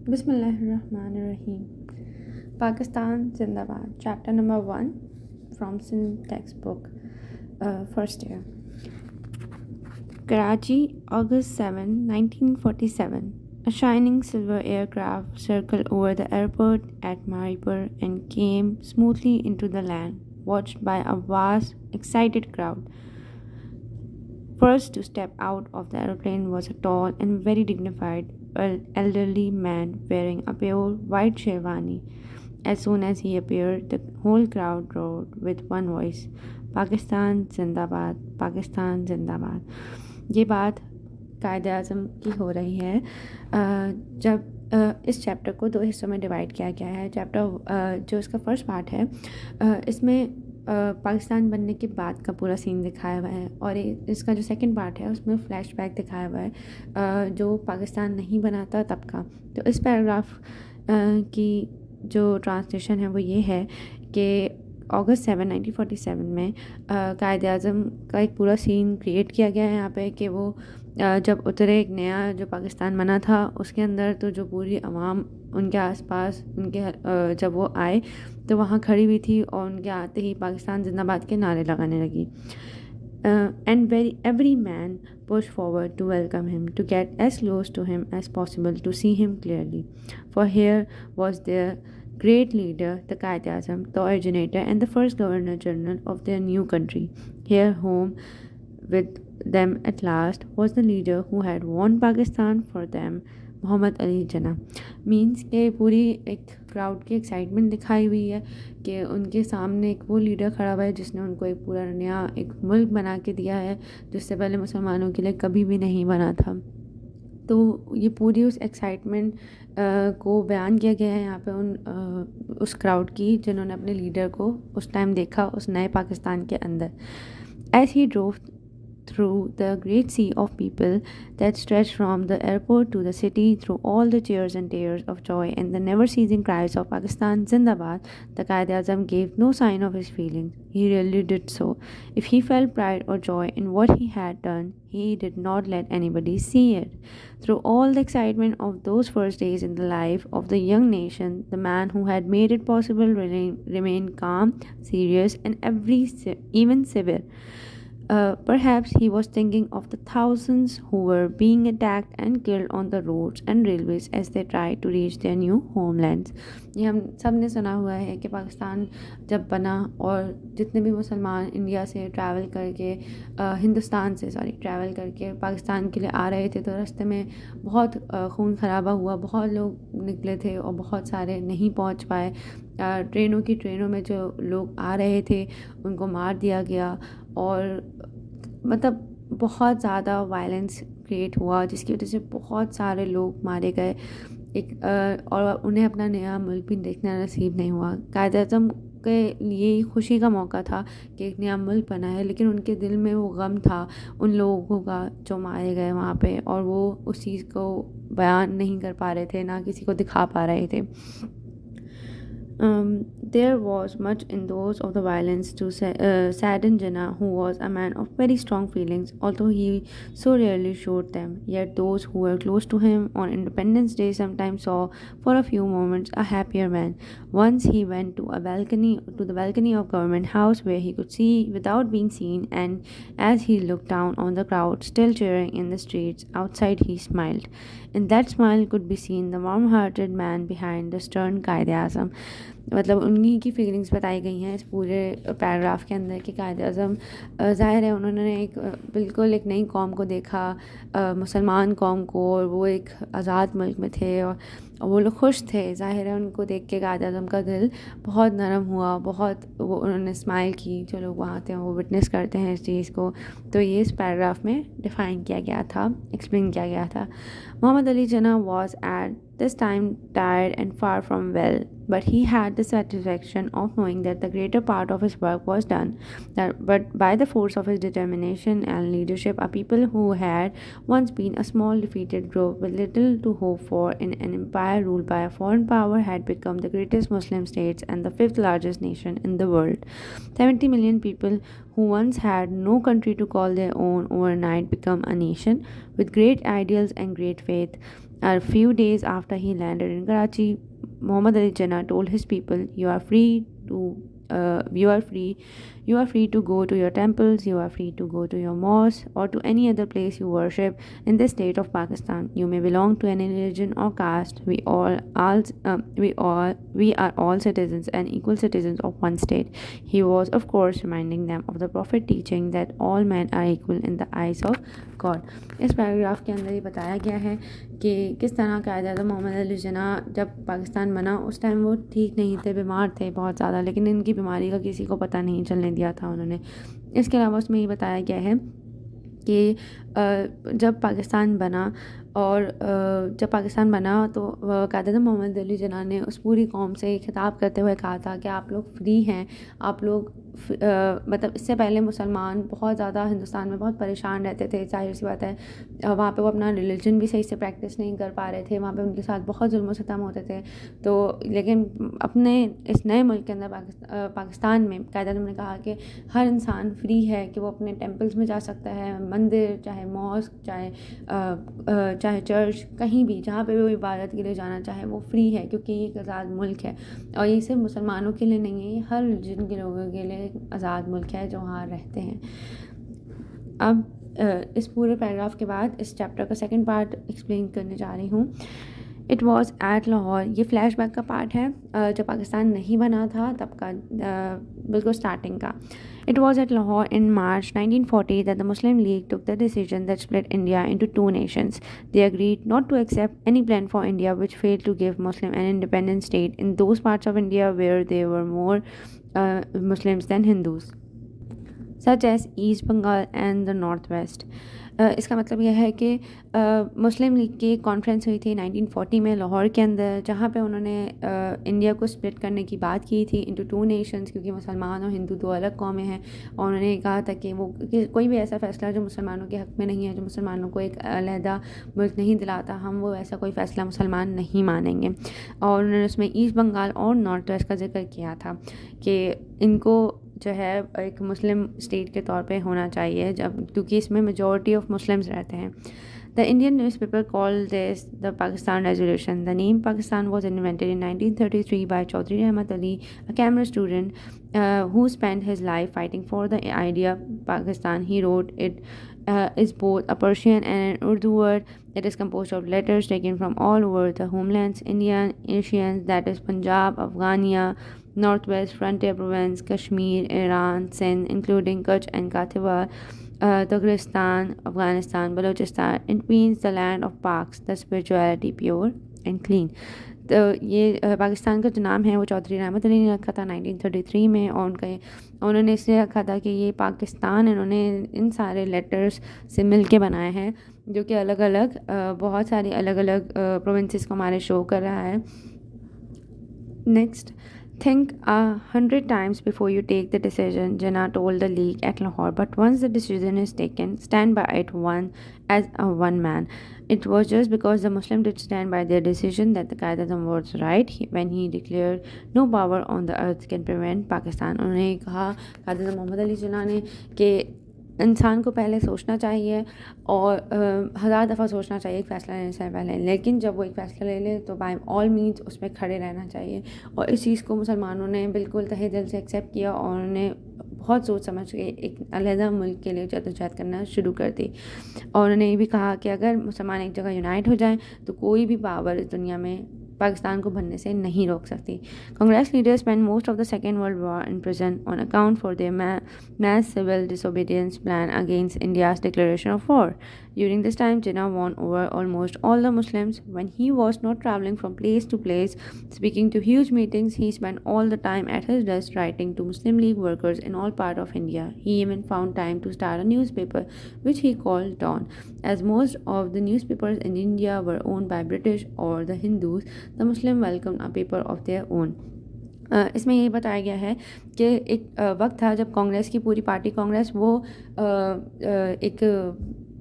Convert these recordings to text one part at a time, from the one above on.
Bismillahirrahmanirrahim. Pakistan Zindabad, chapter number 1 from Sindh textbook, first year. Karachi, August 7, 1947. A shining silver aircraft circled over the airport at Maripur and came smoothly into the land, watched by a vast, excited crowd. First to step out of the aeroplane was a tall and very dignified elderly man wearing a pure white sherwani. As soon as he appeared, the whole crowd roared with one voice, Pakistan जिंदाबाद, पाकिस्तान जिंदाबाद। ये बात कायदे आज़म की हो रही है जब इस चैप्टर को दो हिस्सों में डिवाइड किया गया है। चैप्टर जो इसका फर्स्ट पार्ट है इसमें पाकिस्तान बनने के बाद का पूरा सीन दिखाया हुआ है, और इसका जो सेकंड पार्ट है उसमें फ्लैशबैक दिखाया हुआ है जो पाकिस्तान नहीं बना था तब का। तो इस पैराग्राफ की जो ट्रांसलेशन है वो ये है कि अगस्त 7, 1947 में कायदे आज़म का एक पूरा सीन क्रिएट किया गया है यहाँ पे कि वो जब उतरे एक नया जो पाकिस्तान बना था उसके अंदर, तो जो पूरी आवाम उनके आसपास उनके जब वो आए तो वहाँ खड़ी हुई थी और उनके आते ही पाकिस्तान जिंदाबाद के नारे लगाने लगी। And every man pushed forward to welcome him, to get as close to him as possible, to see him clearly. For here was their great leader, the Qaid-e-Azam, the originator and the first Governor-General of their new country. Here home with them at last was the leader who had won Pakistan for them, Mohammad Ali जना। Means के पूरी एक crowd की excitement दिखाई हुई है कि उनके सामने एक वो लीडर खड़ा हुआ है जिसने उनको एक पूरा नया एक मुल्क बना के दिया है जिससे पहले मुसलमानों के लिए कभी भी नहीं बना था। तो ये पूरी उस एक्साइटमेंट को बयान किया गया है यहाँ पे उस क्राउड की जिन्होंने अपने लीडर को उस टाइम देखा उस नए पाकिस्तान के अंदर। As he drove through the great sea of people that stretched from the airport to the city, through all the cheers and tears of joy and the never-ceasing cries of Pakistan Zindabad, the Qaid-e-Azam gave no sign of his feelings. He really did so. If he felt pride or joy in what he had done, he did not let anybody see it. Through all the excitement of those first days in the life of the young nation, the man who had made it possible remained calm, serious, and even severe. Perhaps he was thinking of the thousands who were being attacked and killed on the roads and railways as they tried to reach their new homelands. ये हम सब ने सुना हुआ है कि पाकिस्तान जब बना और जितने भी मुसलमान इंडिया से ट्रैवल करके हिंदुस्तान से ट्रैवल करके पाकिस्तान के लिए आ रहे थे, तो रास्ते में बहुत खून खराबा हुआ, बहुत लोग निकले थे और बहुत सारे नहीं पहुंच पाए। ट्रेनों में जो लोग आ रहे थे उनको मार दिया गया और मतलब बहुत ज़्यादा वायलेंस क्रिएट हुआ जिसकी वजह से बहुत सारे लोग मारे गए और उन्हें अपना नया मुल्क भी देखना नसीब नहीं हुआ। कायद-ए-आज़म के लिए खुशी का मौका था कि एक नया मुल्क बना है, लेकिन उनके दिल में वो गम था उन लोगों का जो मारे गए वहाँ पे, और वो उस चीज़ को बयान नहीं कर पा रहे थे, ना किसी को दिखा पा रहे थे। There was much in those of the violence to sadden Jinnah, who was a man of very strong feelings, although he so rarely showed them. Yet those who were close to him on Independence Day sometimes saw for a few moments a happier man. Once he went to the balcony of Government House where he could see without being seen, and as he looked down on the crowd still cheering in the streets outside, he smiled. In that smile could be seen the warm-hearted man behind the stern Qaid-e-Azam. मतलब उन्हीं की feelings बताई गई हैं इस पूरे paragraph के अंदर कि कायद-ए-आज़म ज़ाहिर है उन्होंने एक बिल्कुल एक नई कौम को देखा, मुसलमान कौम को, और वो एक आज़ाद मुल्क में थे और वो लोग खुश थे। ज़ाहिर है उनको देख के कायद-ए-आज़म का दिल बहुत नरम हुआ, बहुत वो उन्होंने स्माइल की। जो लोग वहाँ थे वो विटनेस करते हैं इस चीज़ को। तो ये इस पैराग्राफ में डिफ़ाइन किया गया था, एक्सप्लेन किया गया था। Muhammad Ali Jinnah was at this time tired and far from well, but he had the satisfaction of knowing that the greater part of his work was done. But by the force of his determination and leadership, a people who had once been a small defeated group with little to hope for in an empire ruled by a foreign power had become the greatest Muslim states and the fifth largest nation in the world. 70 million people who once had no country to call their own overnight become a nation with great ideals and great faith. A few days after he landed in Karachi, Muhammad Ali Jinnah told his people, "You are free to, you are free, you are free to go to your temples, you are free to go to your mosque or to any other place you worship in the state of Pakistan. You may belong to any religion or caste. We are all citizens and equal citizens of one state." He was, of course, reminding them of the Prophet teaching that all men are equal in the eyes of God. इस paragraph के अंदर ये बताया गया है कि किस तरह कायद-ए-आज़म मोहम्मद अली जिन्ना जब पाकिस्तान बना उस टाइम वो ठीक नहीं थे, बीमार थे बहुत ज़्यादा, लेकिन इनकी बीमारी का किसी को पता नहीं चलने दिया था उन्होंने। इसके अलावा उसमें ये बताया गया है कि जब पाकिस्तान बना और जब पाकिस्तान बना तो कायद-ए-आज़म मोहम्मद अली जिन्ना ने उस पूरी कौम से खिताब करते हुए कहा था कि आप लोग फ्री हैं, आप लोग मतलब इससे पहले मुसलमान बहुत ज़्यादा हिंदुस्तान में बहुत परेशान रहते थे, ज़ाहिर सी बात है वहाँ पे वो अपना रिलीजन भी सही से प्रैक्टिस नहीं कर पा रहे थे, वहाँ पे उनके साथ बहुत जुल्म सितम होते थे। तो लेकिन अपने इस नए मुल्क के अंदर पाकिस्तान में कायद-ए-आज़म ने कहा कि हर इंसान फ्री है कि वो अपने टेम्पल्स में जा सकता है, मंदिर चाहे मॉस्क चाहे चर्च, कहीं भी जहाँ पे भी वो इबादत के लिए जाना चाहे वो फ्री है, क्योंकि ये एक आज़ाद मुल्क है। और ये सिर्फ मुसलमानों के लिए नहीं है, ये हर रिलीजन के लोगों के लिए एक आज़ाद मुल्क है जो वहाँ रहते हैं। अब इस पूरे पैराग्राफ के बाद इस चैप्टर का सेकंड पार्ट एक्सप्लेन करने जा रही हूँ। इट वॉज़ एट लाहौर, ये फ्लैशबैक का पार्ट है जब पाकिस्तान नहीं बना था तब का, बिल्कुल स्टार्टिंग का। It was at Lahore in March 1940 that the Muslim League took the decision that split India into two nations. They agreed not to accept any plan for India which failed to give Muslim an independent state in those parts of India where there were more Muslims than Hindus, such as East Bengal and the Northwest. इसका मतलब यह है कि मुस्लिम league की conference हुई थी 1940 में लाहौर के अंदर, जहाँ पे उन्होंने इंडिया को स्प्लिट करने की बात की थी इनटू टू नेशंस, क्योंकि मुसलमान और हिंदू दो अलग कौमें हैं। और उन्होंने कहा था कि वो कोई भी ऐसा फ़ैसला जो मुसलमानों के हक़ में नहीं है, जो मुसलमानों को एक अलहदा मुल्क नहीं दिलाता, हम वो ऐसा कोई फ़ैसला मुसलमान नहीं मानेंगे। और उन्होंने उसमें ईस्ट बंगाल और नॉर्थ वेस्ट का जिक्र किया था कि इनको जो है एक मुस्लिम स्टेट के तौर पे होना चाहिए, जब क्योंकि इसमें मेजॉरिटी ऑफ मुस्लिम्स रहते हैं। The Indian newspaper called this the Pakistan Resolution. The name Pakistan was invented in 1933 by Chaudhry Ahmad Ali, a Cambridge student who spent his life fighting for the idea Pakistan. He wrote it is both a Persian and an Urdu word. It is composed of letters taken from all over the homelands, Indian, Asians, that is Punjab, Afghania, Northwest Frontier Province, Kashmir, Iran, Sindh, including Kutch and Kathiawar, Turkestan, Afghanistan, Balochistan. It means the land of Paks, the spirituality pure and clean. तो ये पाकिस्तान का जो नाम है वो चौधरी रहमत अली ने रखा था 1933 में, और उन्होंने इसलिए रखा था कि ये पाकिस्तान इन्होंने इन सारे लेटर्स से मिल के बनाए हैं, जो कि अलग अलग बहुत सारी अलग अलग प्रोविंसेस को हमारे शो कर रहा है। Next, think 100 times before you take the decision, Jinnah told the League at Lahore. But once the decision is taken, stand by it as a one man. It was just because the Muslims did stand by their decision that the Qaeda was right when he declared no power on the earth can prevent Pakistan. उन्होंने कहा कायद मोहम्मद अली जिन्ना ने कि इंसान को पहले सोचना चाहिए और 1000 दफ़ा सोचना चाहिए एक फ़ैसला लेने से पहले, लेकिन जब वो एक फ़ैसला ले ले तो बाय ऑल मीन्स उस पर खड़े रहना चाहिए। और इस चीज़ को मुसलमानों ने बिल्कुल तहे दिल से एक्सेप्ट किया और उन्होंने बहुत सोच समझ के एक अलहदा मुल्क के लिए जद्दोजहद करना शुरू कर दी। और उन्होंने ये भी कहा कि अगर मुसलमान एक जगह यूनाइट हो जाएं तो कोई भी पावर इस दुनिया में पाकिस्तान को बनने से नहीं रोक सकती। Congress leaders spent most of the Second World War in prison on account for their mass civil disobedience plan against India's declaration of war. During this time, Jinnah won over almost all the Muslims. When he was not traveling from place to place, speaking to huge meetings, he spent all the time at his desk writing to Muslim League workers in all parts of India. He even found time to start a newspaper, which he called Dawn. As most of the newspapers in India were owned by British or the Hindus, the Muslim welcomed a paper of their own. इसमें यही बताया गया है कि एक वक्त था जब कांग्रेस की पूरी पार्टी कांग्रेस वो एक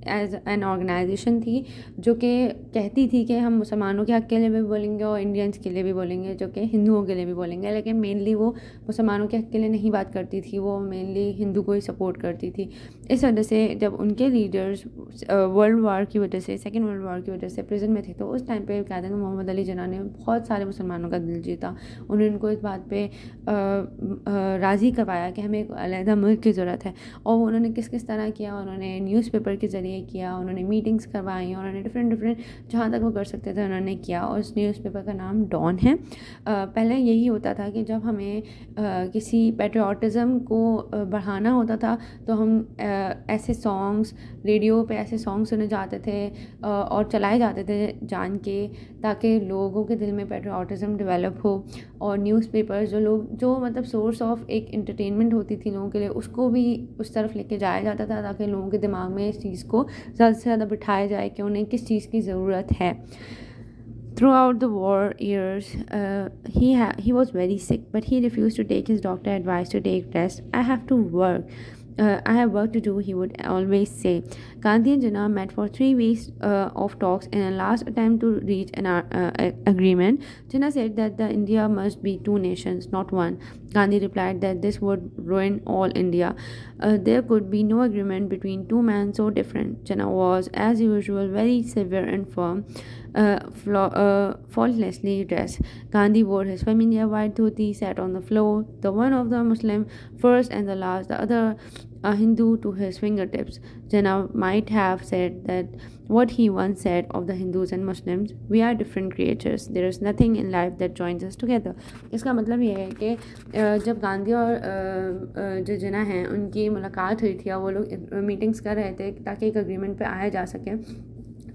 एज एन ऑर्गेनाइजेशन थी जो कि कहती थी कि हम मुसलमानों के हक़ के लिए भी बोलेंगे और इंडियंस के लिए भी बोलेंगे, जो कि हिंदुओं के लिए भी बोलेंगे, लेकिन मेनली वो मुसलमानों के हक़ के लिए नहीं बात करती थी, वो मेनली हिंदू को ही सपोर्ट करती थी। इस वजह से जब उनके लीडर्स वर्ल्ड वार की वजह से, सेकेंड वर्ल्ड वार की वजह से प्रिजन में थे, तो उस टाइम पे कायदन मोहम्मद अली जिन्ना ने बहुत सारे मुसलमानों का दिल जीता। उन्होंने उनको इस बात पे राज़ी करवाया कि हमें एक अलहदा मुल्क की ज़रूरत है, और उन्होंने किस किस तरह किया, उन्होंने न्यूज़पेपर के ज़रिए किया, उन्होंने मीटिंग्स करवाई, उन्होंने डिफरेंट जहाँ तक वो कर सकते थे उन्होंने किया। और उस न्यूज़पेपर का नाम डॉन है। पहले यही होता था कि जब हमें किसी पेट्रियाटिज़म को बढ़ाना होता था तो हम ऐसे सॉन्ग्स, रेडियो पे ऐसे सॉन्ग सुने जाते थे और चलाए जाते थे जान के, ताकि लोगों के दिल में पेट्रियाटिज़म डेवलप हो। और न्यूज़पेपर्स जो मतलब सोर्स ऑफ एक एंटरटेनमेंट होती थी लोगों के लिए, उसको भी उस तरफ लेके जाया जाता था, ताकि लोगों के दिमाग में इस चीज़ को ज़्यादा से ज़्यादा बिठाया जाए कि उन्हें किस चीज़ की ज़रूरत है। Throughout the war years, he was very sick, but he refused to take his doctor advice to take rest. I have to work. I have work to do, he would always say. Gandhi and Jinnah met for 3 weeks of talks in a last attempt to reach an agreement. Jinnah said that the India must be two nations, not one. Gandhi replied that this would ruin all India. There could be no agreement between two men so different. Jinnah was, as usual, very severe and firm. Faultlessly dressed. Gandhi wore his familiar white dhoti, sat on the floor, the one of the Muslim first and the last, the other a Hindu to his fingertips. Jinnah might have said that what he once said of the Hindus and Muslims, we are different creatures. There is nothing in life that joins us together. इसका मतलब ये है कि जब गांधी और जो जिन्ना हैं उनकी मुलाकात हुई थी और वो लोग मीटिंग्स कर रहे थे ताकि एक अग्रीमेंट पे आया जा सके,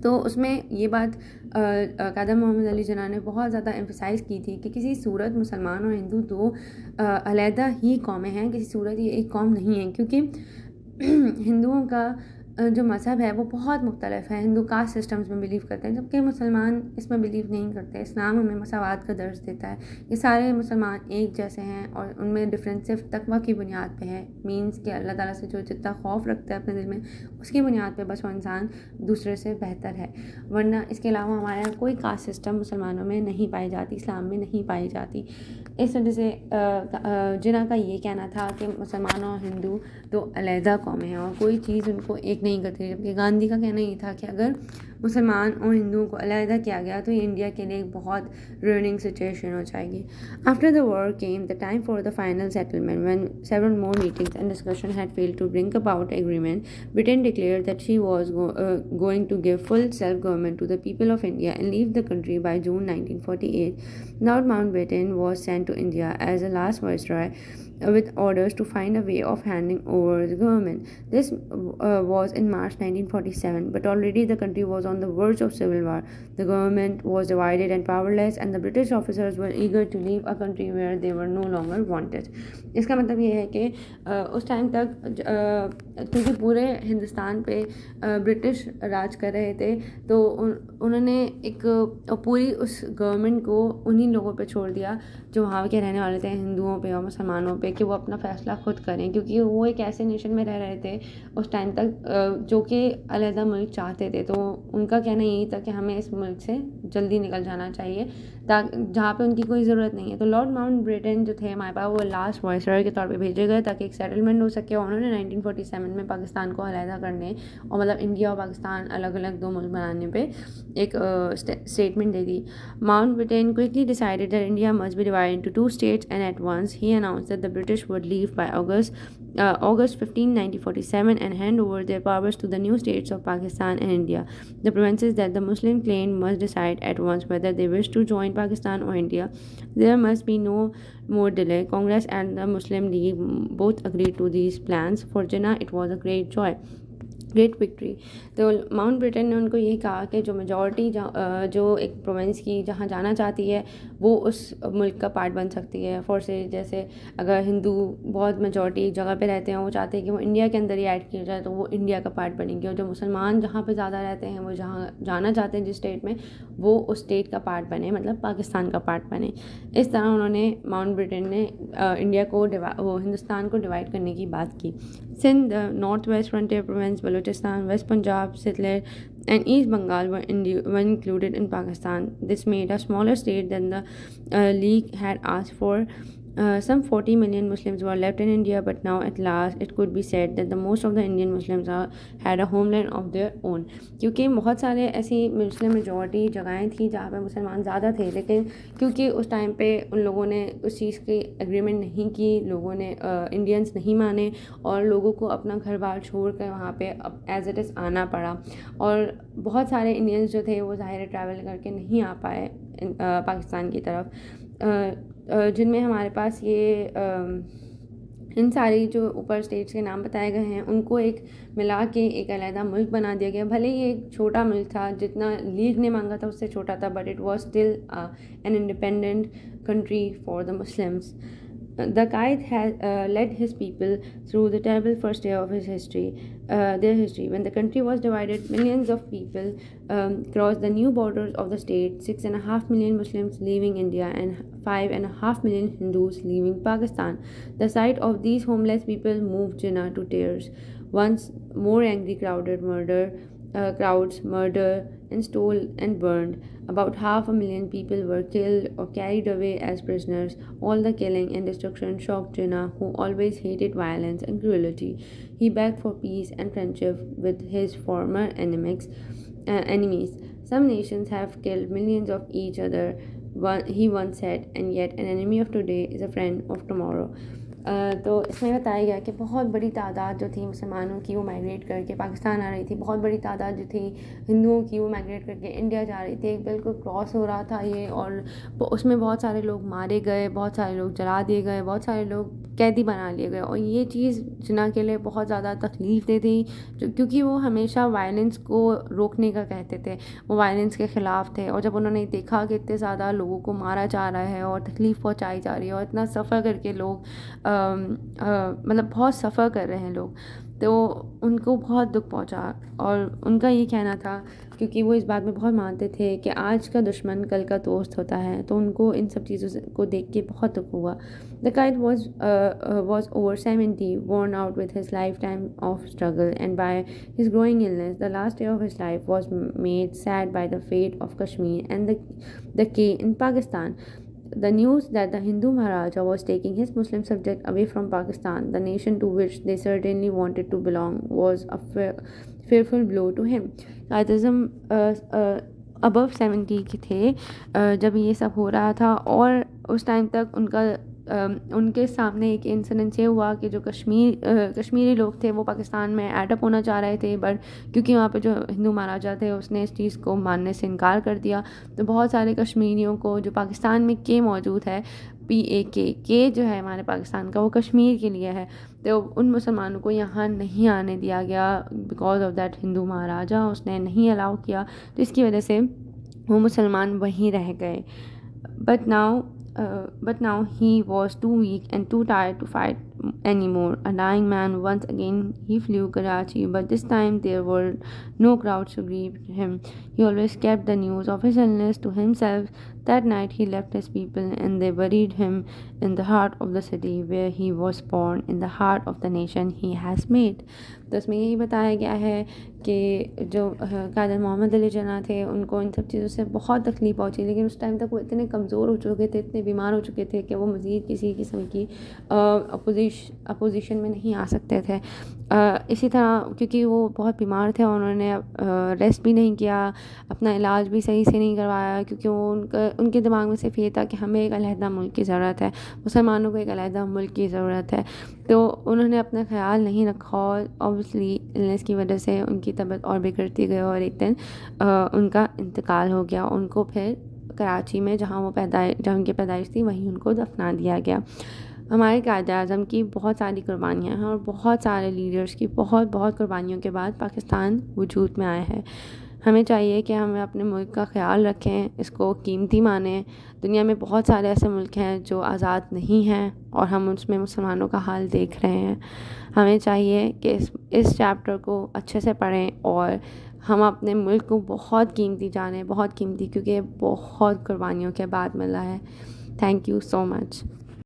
तो उसमें ये बात कायदम मोहम्मद अली जिन्ना ने बहुत ज़्यादा एम्फसाइज़ की थी कि किसी सूरत मुसलमान और हिंदू दो अलहदा ही कौमें हैं, किसी सूरत ये एक कौम नहीं है, क्योंकि हिंदुओं का जो मज़हब है वो बहुत मुख्तलिफ है। हिंदू कास्ट सिस्टम्स में बिलीव करते हैं, जबकि मुसलमान इसमें बिलीव नहीं करते। इस्लाम हमें मसावात का दर्ज देता है, ये सारे मुसलमान एक जैसे हैं और उनमें डिफरेंस सिर्फ तकवा की बुनियाद पे है। मीन्स कि अल्लाह ताला से जो जितना खौफ रखता है अपने दिल में, उसकी बुनियाद पे बस वो इंसान दूसरे से बेहतर है, वरना इसके अलावा हमारे यहाँ कोई कास्ट सिस्टम मुसलमानों में नहीं पाई जाती, इस्लाम में नहीं पाई जाती। इस वजह से जिन्ना का ये कहना था कि मुसलमान और हिंदू तो अलहदा कौमें हैं और कोई चीज़ उनको एक नहीं करती, जबकि गांधी का कहना ये था कि अगर मुसलमान और हिंदुओं को अलहदा किया गया तो ये इंडिया के लिए एक बहुत ruining सिचुएशन हो जाएगी। After the war came the time for the final settlement when several more meetings and discussion had failed to bring about agreement. Britain declared that she was going to give full self government to the people of India and leave the country by June 1948. Lord Mountbatten was sent to India as a last viceroy with orders to find a way of handing over the government. This was in March 1947, but already the country was on the verge of civil war. The government was divided and powerless, and the British officers were eager to leave a country where they were no longer wanted. इसका मतलब ये है कि उस time तक क्योंकि पूरे हिंदुस्तान पे ब्रिटिश राज कर रहे थे, तो उन्होंने एक पूरी उस गवर्नमेंट को उन्हीं लोगों पे छोड़ दिया जो वहाँ के रहने वाले थे, हिंदुओं पे और मुसलमानों पे, कि वो अपना फ़ैसला खुद करें, क्योंकि वो एक ऐसे नेशन में रह रहे थे उस टाइम तक जो कि अलहदा मुल्क चाहते थे। तो उनका कहना यही था कि हमें इस मुल्क से जल्दी निकल जाना चाहिए जहाँ पे उनकी कोई ज़रूरत नहीं है। तो लॉर्ड माउंटबेटन जो थे हमारे पास, वो लास्ट वाइसरॉय के तौर पे भेजे गए ताकि एक सेटलमेंट हो सके। उन्होंने 1947 में पाकिस्तान को अलहदा करने और मतलब इंडिया और पाकिस्तान अलग अलग दो मुल्क बनाने पे एक statement they the. Mountbatten quickly decided that India must be divided into two states, and at once he announced that the British would leave by August 15, 1947, and hand over their powers to the new states of Pakistan and India. The provinces that the Muslim claimed must decide at once whether they wish to join Pakistan or India. There must be no more delay. Congress and the Muslim League both agreed to these plans. For Jinnah, it was a great joy, great victory. तो Mountbatten ने उनको यही कहा कि जो majority जो एक province की जहाँ जाना चाहती है वो उस मुल्क का पार्ट बन सकती है। फॉर से जैसे अगर हिंदू बहुत मेजॉरिटी एक जगह पे रहते हैं, वो चाहते हैं कि वो इंडिया के अंदर ही ऐड किया जाए, तो वो इंडिया का पार्ट बनेंगे। और जो मुसलमान जहाँ पे ज़्यादा रहते हैं, वो जहाँ जाना चाहते हैं जिस स्टेट में, वो उस स्टेट का पार्ट बने, मतलब पाकिस्तान का पार्ट बने। इस तरह उन्होंने माउंटबेटन ने इंडिया को हिंदुस्तान को डिवाइड करने की बात की। Sindh, North West Frontier Province, Balochistan, West Punjab, Sitler, and East Bengal were included in Pakistan. This made a smaller state than the League had asked for. Some 40 million Muslims were left in India, but now at last it could be said that the most of the Indian Muslims had a homeland of their own. क्योंकि बहुत सारे ऐसी Muslim majority जगहें थी जहाँ पे मुसलमान ज़्यादा थे, लेकिन क्योंकि उस टाइम पे उन लोगों ने उस चीज़ की एग्रीमेंट नहीं की, लोगों ने इंडियंस नहीं माने और लोगों को अपना घर बार छोड़ कर वहाँ पे एज इट इज़ आना पड़ा। और बहुत सारे इंडियंस जो थे वो ज़ाहिर ट्रैवल करके नहीं आ पाए पाकिस्तान की तरफ, जिनमें हमारे पास ये इन सारी जो ऊपर स्टेट्स के नाम बताए गए हैं उनको एक मिला के एक अलहदा मुल्क बना दिया गया। भले ही एक छोटा मुल्क था, जितना लीग ने मांगा था उससे छोटा था, but it was still an independent country for the Muslims. The Qaid had led his people through the terrible first year of their history. When the country was divided, millions of people crossed the new borders of the state. 6.5 million Muslims leaving India and 5.5 million Hindus leaving Pakistan. The sight of these homeless people moved Jinnah to tears. Once more angry, crowds murdered and stole and burned. About 500,000 people were killed or carried away as prisoners. All the killing and destruction shocked Jinnah, who always hated violence and cruelty. He begged for peace and friendship with his former enemies. Some nations have killed millions of each other, he once said, and yet an enemy of today is a friend of tomorrow. तो इसमें बताया गया कि बहुत बड़ी तादाद जो थी मुसलमानों की वो माइग्रेट करके पाकिस्तान आ रही थी, बहुत बड़ी तादाद जो थी हिंदुओं की वो माइग्रेट करके इंडिया जा रही थी। एक बिल्कुल क्रॉस हो रहा था ये, और उसमें बहुत सारे लोग मारे गए, बहुत सारे लोग जला दिए गए, बहुत सारे लोग कैदी बना लिए गए। और ये चीज़ जिन्ना के लिए बहुत ज़्यादा तकलीफ़ दे थी, क्योंकि वो हमेशा वायलेंस को रोकने का कहते थे, वो वायलेंस के ख़िलाफ़ थे। और जब उन्होंने देखा कि इतने ज़्यादा लोगों को मारा जा रहा है और तकलीफ़ पहुँचाई जा रही है और इतना सफ़र करके लोग मतलब बहुत सफ़र कर रहे हैं लोग, तो उनको बहुत दुख पहुंचा। और उनका ये कहना था, क्योंकि वो इस बात में बहुत मानते थे कि आज का दुश्मन कल का दोस्त होता है, तो उनको इन सब चीज़ों को देख के बहुत दुख हुआ। द काइड was over 70, worn out with his lifetime of struggle, and by his growing illness, the last year of his life was made sad by the fate of Kashmir and the K in Pakistan. The news that the Hindu Maharaja was taking his Muslim subject away from Pakistan, the nation to which they certainly wanted to belong, was a fearful blow to him. Qaidism above 70 के थे जब ये सब हो रहा था, और उस टाइम तक उनके सामने एक इंसिडेंस ये हुआ कि जो कश्मीरी लोग थे वो पाकिस्तान में एडअप होना चाह रहे थे, बट क्योंकि वहाँ पे जो हिंदू महाराजा थे उसने इस चीज़ को मानने से इनकार कर दिया, तो बहुत सारे कश्मीरियों को, जो पाकिस्तान में के मौजूद है, PAK जो है हमारे पाकिस्तान का, वो कश्मीर के लिए है, तो उन मुसलमानों को यहाँ नहीं आने दिया गया बिकॉज ऑफ दैट हिंदू महाराजा, उसने नहीं अलाउ किया, तो इसकी वजह से वो मुसलमान वहीं रह गए। But now he was too weak and too tired to fight anymore. A dying man, once again he flew Karachi, but this time there were no crowds to greet him. He always kept the news of his illness to himself. That night he left his people and they buried him in the heart of the city where he was born, in the heart of the nation he has made. तो इसमें यही बताया गया है कि जो कादर मोहम्मद अली जिन्ना थे उनको इन सब चीज़ों से बहुत तकलीफ़ पहुंची, लेकिन उस टाइम तक वो इतने कमज़ोर हो चुके थे, इतने बीमार हो चुके थे कि वो मज़ीद किसी किस्म की अपोजिशन में नहीं आ सकते थे। इसी तरह क्योंकि वो बहुत बीमार थे, उन्होंने रेस्ट भी नहीं किया, अपना इलाज भी सही से नहीं करवाया, क्योंकि वो उनके दिमाग में सिर्फ ये था कि हमें एक अलहदा मुल्क की ज़रूरत है, मुसलमानों को एक अलहदा मुल्क की ज़रूरत है। तो उन्होंने अपना ख्याल नहीं रखा और ऑब्वियसली इलनेस की वजह से उनकी तबीयत और बिगड़ती गई और एक दिन उनका इंतकाल हो गया। उनको फिर कराची में जहाँ उनकी पैदाइश थी वहीं उनको दफना दिया गया। हमारे कायद-ए-आज़म की बहुत सारी कुर्बानियाँ हैं और बहुत सारे लीडर्स की बहुत कुर्बानियों के बाद पाकिस्तान वजूद में आया है। हमें चाहिए कि हमें अपने मुल्क का ख्याल रखें, इसको कीमती मानें। दुनिया में बहुत सारे ऐसे मुल्क हैं जो आज़ाद नहीं हैं और हम उसमें मुसलमानों का हाल देख रहे हैं। हमें चाहिए कि इस चैप्टर को अच्छे से पढ़ें और हम अपने मुल्क को बहुत कीमती जानें, बहुत कीमती, क्योंकि बहुत कुर्बानियों के बाद मिला है। Thank you so much.